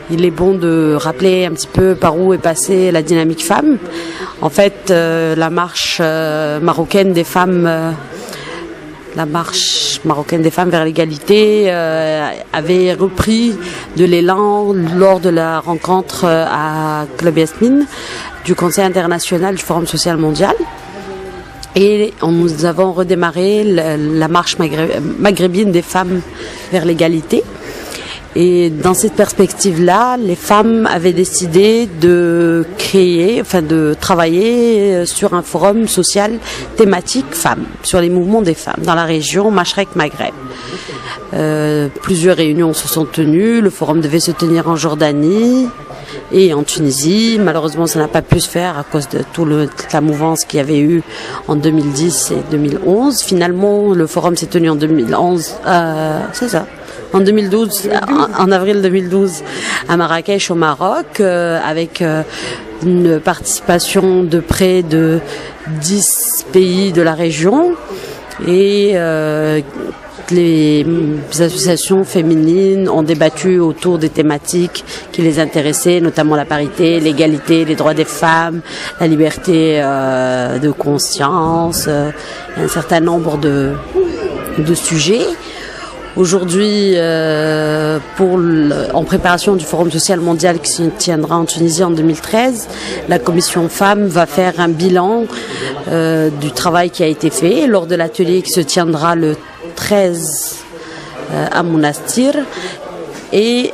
il est bon de rappeler un petit peu par où est passée la dynamique femme. En fait, la marche marocaine des femmes, vers l'égalité avait repris de l'élan lors de la rencontre à Club Yasmine du Conseil international du Forum social mondial. Et nous avons redémarré la marche maghrébine des femmes vers l'égalité. Et dans cette perspective-là, les femmes avaient décidé de travailler sur un forum social thématique femmes, sur les mouvements des femmes dans la région Mashrek-Maghreb. Plusieurs réunions se sont tenues. Le forum devait se tenir en Jordanie et en Tunisie. Malheureusement, ça n'a pas pu se faire à cause de toute la mouvance qu'il y avait eu en 2010 et 2011. Finalement, le forum s'est tenu en 2011. En 2012, en avril 2012, à Marrakech, au Maroc, avec une participation de près de 10 pays de la région et les associations féminines ont débattu autour des thématiques qui les intéressaient, notamment la parité, l'égalité, les droits des femmes, la liberté de conscience, un certain nombre de sujets. Aujourd'hui, en préparation du Forum social mondial qui se tiendra en Tunisie en 2013, la commission femmes va faire un bilan du travail qui a été fait lors de l'atelier qui se tiendra le 13 à Monastir et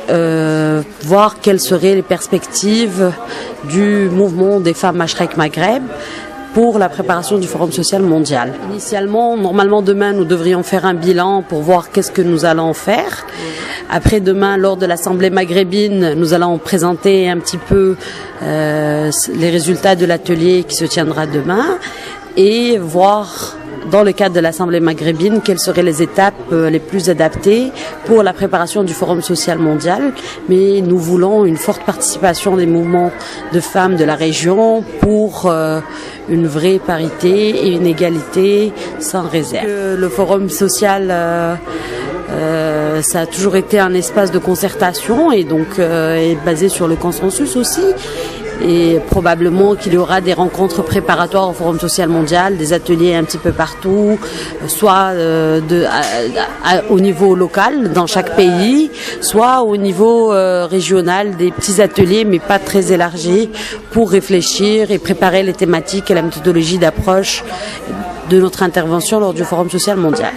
voir quelles seraient les perspectives du mouvement des femmes Mashrek-Maghreb pour la préparation du Forum social mondial. Initialement, normalement demain, nous devrions faire un bilan pour voir qu'est-ce que nous allons faire. Après demain, lors de l'Assemblée maghrébine, nous allons présenter un petit peu les résultats de l'atelier qui se tiendra demain et voir dans le cadre de l'Assemblée maghrébine, quelles seraient les étapes les plus adaptées pour la préparation du Forum social mondial. Mais nous voulons une forte participation des mouvements de femmes de la région pour une vraie parité et une égalité sans réserve. Le Forum social, ça a toujours été un espace de concertation et donc est basé sur le consensus aussi. Et probablement qu'il y aura des rencontres préparatoires au Forum social mondial, des ateliers un petit peu partout, soit au niveau local dans chaque pays, soit au niveau régional, des petits ateliers mais pas très élargis pour réfléchir et préparer les thématiques et la méthodologie d'approche de notre intervention lors du Forum social mondial.